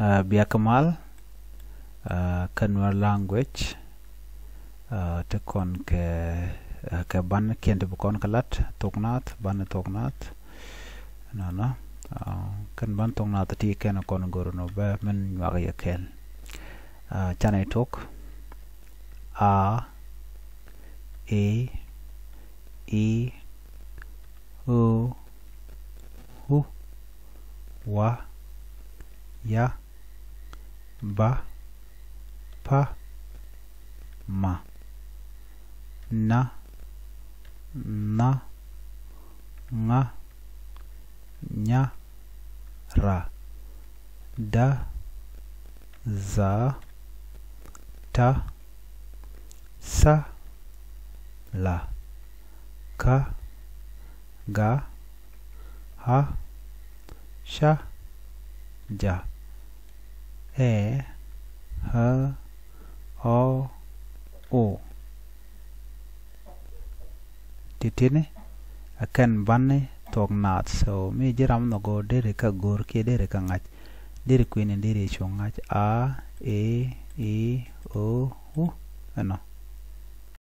biakamal kanwar language te kon ke ban kende bukon kalat toknat ban toknat nana kan ban toknat ti ken kon gorono ba men wa ya kel chanai tok a e u hu wa ya ba pa ma na na nga nya ra da za ta sa la ka ga ha sha ja e h o titine akan banne tognat so mi jiram no go dere ka gor ke dere ka ngach dere kwene dere chongach a e o u ano